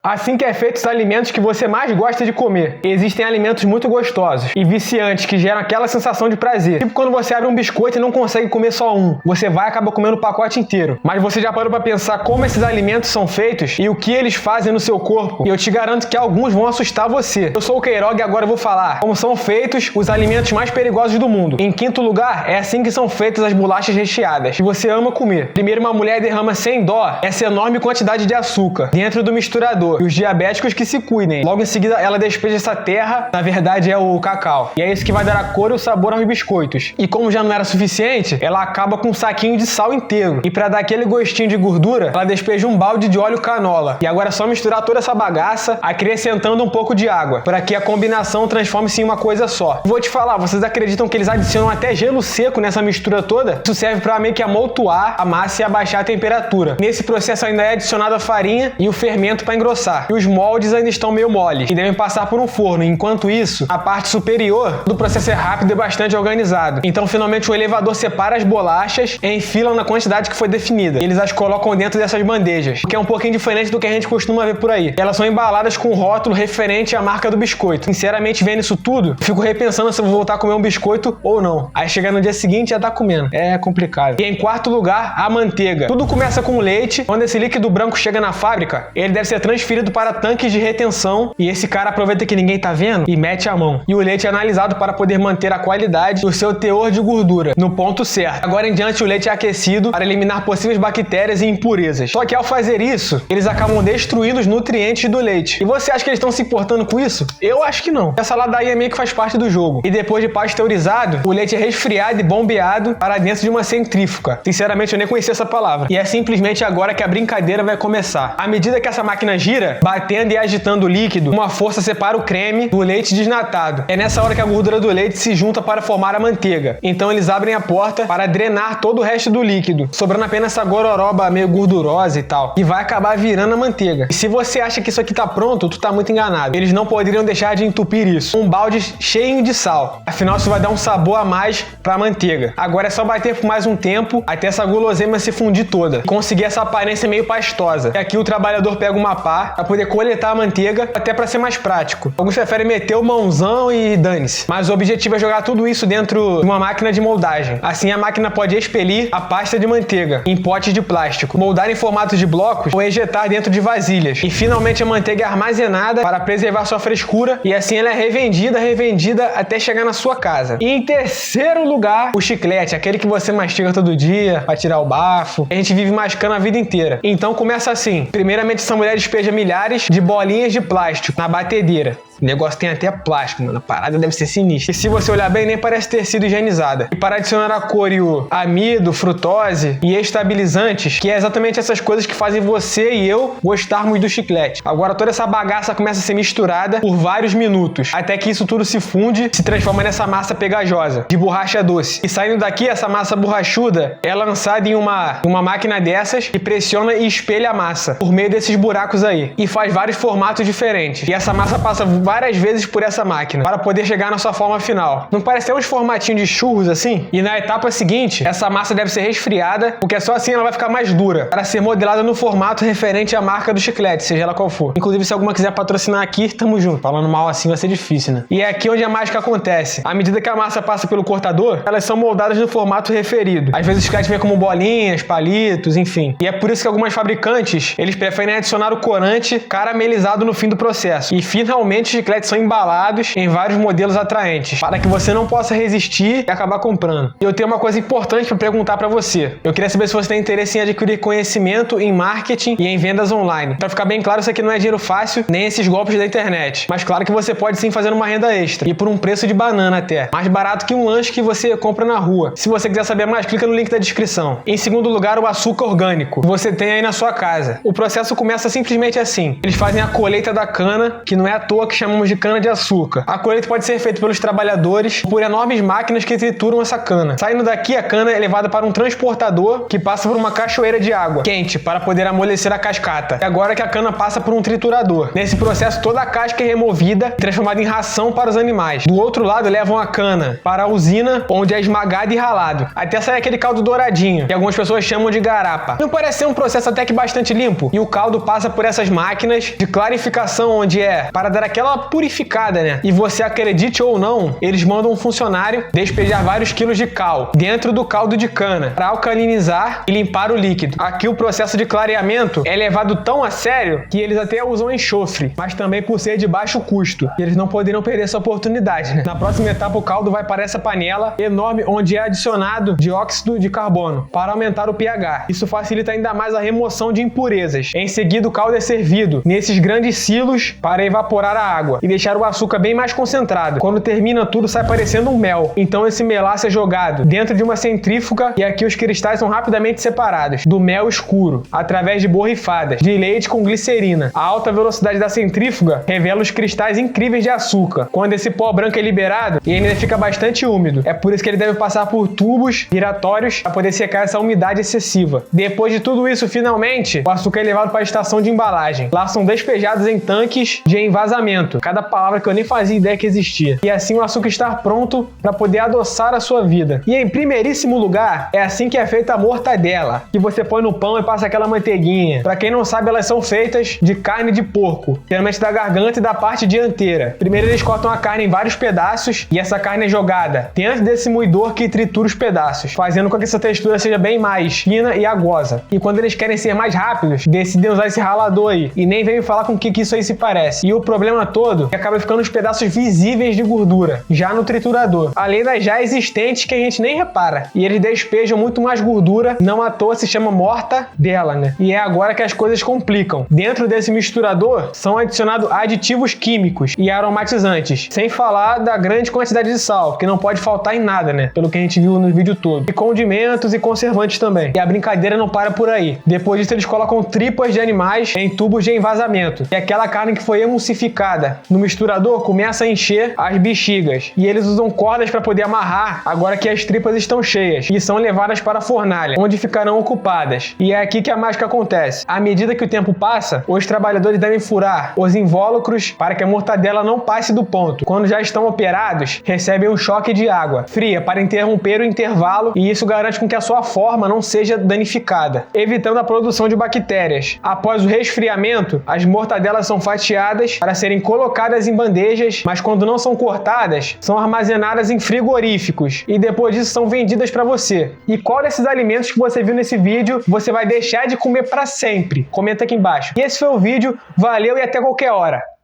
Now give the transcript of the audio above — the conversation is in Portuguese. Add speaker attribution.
Speaker 1: Assim que é feito os alimentos que você mais gosta de comer. Existem alimentos muito gostosos e viciantes que geram aquela sensação de prazer. Tipo quando você abre um biscoito e não consegue comer só um. Você vai e acaba comendo o pacote inteiro. Mas você já parou para pensar como esses alimentos são feitos e o que eles fazem no seu corpo? E eu te garanto que alguns vão assustar você. Eu sou o Queiroga e agora eu vou falar como são feitos os alimentos mais perigosos do mundo. Em quinto lugar, é assim que são feitas as bolachas recheadas, que você ama comer. Primeiro, uma mulher derrama sem dó essa enorme quantidade de açúcar dentro do misturador. E os diabéticos que se cuidem. Logo em seguida, ela despeja essa terra, na verdade é o cacau. E é isso que vai dar a cor e o sabor aos biscoitos. E como já não era suficiente, ela acaba com um saquinho de sal inteiro. E para dar aquele gostinho de gordura, ela despeja um balde de óleo canola. E agora é só misturar toda essa bagaça, acrescentando um pouco de água, para que a combinação transforme-se em uma coisa só. Vou te falar, vocês acreditam que eles adicionam até gelo seco nessa mistura toda? Isso serve para meio que amontoar a massa e abaixar a temperatura. Nesse processo ainda é adicionada a farinha e o fermento para engrossar. E os moldes ainda estão meio moles e devem passar por um forno. Enquanto isso, a parte superior do processo é rápido e bastante organizado. Então, finalmente, o elevador separa as bolachas e enfila na quantidade que foi definida. E eles as colocam dentro dessas bandejas, que é um pouquinho diferente do que a gente costuma ver por aí. Elas são embaladas com um rótulo referente à marca do biscoito. Sinceramente, vendo isso tudo, fico repensando se eu vou voltar a comer um biscoito ou não. Aí chega no dia seguinte e já tá comendo. É complicado. E em quarto lugar, a manteiga. Tudo começa com leite. Quando esse líquido branco chega na fábrica, ele deve ser transferido para tanques de retenção e esse cara aproveita que ninguém tá vendo e mete a mão. E o leite é analisado para poder manter a qualidade do seu teor de gordura no ponto certo. Agora em diante, o leite é aquecido para eliminar possíveis bactérias e impurezas. Só que ao fazer isso, eles acabam destruindo os nutrientes do leite. E você acha que eles estão se importando com isso? Eu acho que não. Essa ladainha meio que faz parte do jogo. E depois de pasteurizado, o leite é resfriado e bombeado para dentro de uma centrífuga. Sinceramente, eu nem conhecia essa palavra. E é simplesmente agora que a brincadeira vai começar. À medida que essa máquina gira, batendo e agitando o líquido, uma força separa o creme do leite desnatado. É nessa hora que a gordura do leite se junta para formar a manteiga. Então eles abrem a porta para drenar todo o resto do líquido, sobrando apenas essa gororoba meio gordurosa e tal. E vai acabar virando a manteiga. E se você acha que isso aqui tá pronto, tu tá muito enganado. Eles não poderiam deixar de entupir isso. Um balde cheio de sal. Afinal, isso vai dar um sabor a mais pra manteiga. Agora é só bater por mais um tempo até essa guloseima se fundir toda. Conseguir essa aparência meio pastosa. E aqui o trabalhador pega uma pá para poder coletar a manteiga, até para ser mais prático. Alguns preferem meter o mãozão e dane-se. Mas o objetivo é jogar tudo isso dentro de uma máquina de moldagem. Assim a máquina pode expelir a pasta de manteiga em potes de plástico, moldar em formato de blocos ou ejetar dentro de vasilhas. E finalmente a manteiga é armazenada para preservar sua frescura e assim ela é revendida até chegar na sua casa. E em terceiro lugar, o chiclete, aquele que você mastiga todo dia para tirar o bafo. A gente vive mascando a vida inteira. Então começa assim. Primeiramente essa mulher despeja milhares de bolinhas de plástico na batedeira. O negócio tem até plástico, mano. A parada deve ser sinistra. E se você olhar bem, nem parece ter sido higienizada. E para adicionar a cor e o amido, frutose e estabilizantes, que é exatamente essas coisas que fazem você e eu gostarmos do chiclete. Agora toda essa bagaça começa a ser misturada por vários minutos, até que isso tudo se funde, se transforma nessa massa pegajosa, de borracha doce. E saindo daqui, essa massa borrachuda é lançada em uma máquina dessas que pressiona e espelha a massa por meio desses buracos aí. E faz vários formatos diferentes. E essa massa passa várias vezes por essa máquina para poder chegar na sua forma final. Não parece ter uns formatinhos de churros assim? E na etapa seguinte, essa massa deve ser resfriada, porque só assim ela vai ficar mais dura, para ser modelada no formato referente à marca do chiclete, seja ela qual for. Inclusive, se alguma quiser patrocinar aqui, tamo junto. Falando mal assim vai ser difícil, né? E é aqui onde a mágica acontece. À medida que a massa passa pelo cortador, elas são moldadas no formato referido. Às vezes o chiclete vem como bolinhas, palitos, enfim. E é por isso que algumas fabricantes, eles preferem adicionar o corante caramelizado no fim do processo. E finalmente chicletes são embalados em vários modelos atraentes, para que você não possa resistir e acabar comprando. E eu tenho uma coisa importante para perguntar para você. Eu queria saber se você tem interesse em adquirir conhecimento em marketing e em vendas online. Para ficar bem claro, isso aqui não é dinheiro fácil, nem esses golpes da internet. Mas claro que você pode sim fazer uma renda extra, e por um preço de banana até. Mais barato que um lanche que você compra na rua. Se você quiser saber mais, clica no link da descrição. Em segundo lugar, o açúcar orgânico, que você tem aí na sua casa. O processo começa simplesmente assim. Eles fazem a colheita da cana, que não é à toa que chamamos de cana-de-açúcar. A colheita pode ser feita pelos trabalhadores por enormes máquinas que trituram essa cana. Saindo daqui, a cana é levada para um transportador que passa por uma cachoeira de água quente para poder amolecer a cascata. E agora que a cana passa por um triturador. Nesse processo, toda a casca é removida e transformada em ração para os animais. Do outro lado, levam a cana para a usina, onde é esmagado e ralado, até sair aquele caldo douradinho, que algumas pessoas chamam de garapa. Não parece ser um processo até que bastante limpo? E o caldo passa por essas essas máquinas de clarificação, onde para dar aquela purificada, né? E você acredite ou não, eles mandam um funcionário despejar vários quilos de cal dentro do caldo de cana para alcalinizar e limpar o líquido. Aqui o processo de clareamento é levado tão a sério que eles até usam enxofre, mas também por ser de baixo custo. E eles não poderiam perder essa oportunidade, né? Na próxima etapa, o caldo vai para essa panela enorme onde é adicionado dióxido de carbono para aumentar o pH. Isso facilita ainda mais a remoção de impurezas. Em seguida, o caldo é servido nesses grandes silos para evaporar a água e deixar o açúcar bem mais concentrado. Quando termina tudo, sai parecendo um mel. Então esse melaço é jogado dentro de uma centrífuga e aqui os cristais são rapidamente separados do mel escuro através de borrifadas de leite com glicerina. A alta velocidade da centrífuga revela os cristais incríveis de açúcar. Quando esse pó branco é liberado, ele ainda fica bastante úmido. É por isso que ele deve passar por tubos giratórios para poder secar essa umidade excessiva. Depois de tudo isso, finalmente, o açúcar é levado para a estação de embalagem. Lá são despejados em tanques de envasamento. Cada palavra que eu nem fazia ideia que existia. E assim o açúcar está pronto para poder adoçar a sua vida. E em primeiríssimo lugar, é assim que é feita a mortadela, que você põe no pão e passa aquela manteiguinha. Para quem não sabe, elas são feitas de carne de porco, geralmente da garganta e da parte dianteira. Primeiro eles cortam a carne em vários pedaços e essa carne é jogada dentro desse moedor que tritura os pedaços, fazendo com que essa textura seja bem mais fina e aguosa. E quando eles querem ser mais rápidos, decidem usar esse ralador aí. E nem vem me falar com o que isso aí se parece. E o problema todo é que acaba ficando os pedaços visíveis de gordura, já no triturador. Além das já existentes que a gente nem repara. E eles despejam muito mais gordura, não à toa se chama mortadela, né? E é agora que as coisas complicam. Dentro desse misturador são adicionados aditivos químicos e aromatizantes, sem falar da grande quantidade de sal, que não pode faltar em nada, né? Pelo que a gente viu no vídeo todo. E condimentos e conservantes também. E a brincadeira não para por aí. Depois disso eles colocam tripas de animais em tubos de envasamento. E aquela carne que foi emulsificada no misturador começa a encher as bexigas. E eles usam cordas para poder amarrar agora que as tripas estão cheias. E são levadas para a fornalha, onde ficarão ocupadas. E é aqui que a mágica acontece. À medida que o tempo passa, os trabalhadores devem furar os invólucros para que a mortadela não passe do ponto. Quando já estão operados, recebem um choque de água fria para interromper o intervalo e isso garante com que a sua forma não seja danificada, evitando a produção de bactérias. Após o resfriamento, as mortadelas são fatiadas para serem colocadas em bandejas, mas quando não são cortadas, são armazenadas em frigoríficos e depois disso são vendidas para você. E qual desses alimentos que você viu nesse vídeo você vai deixar de comer para sempre? Comenta aqui embaixo. E esse foi o vídeo, valeu e até qualquer hora!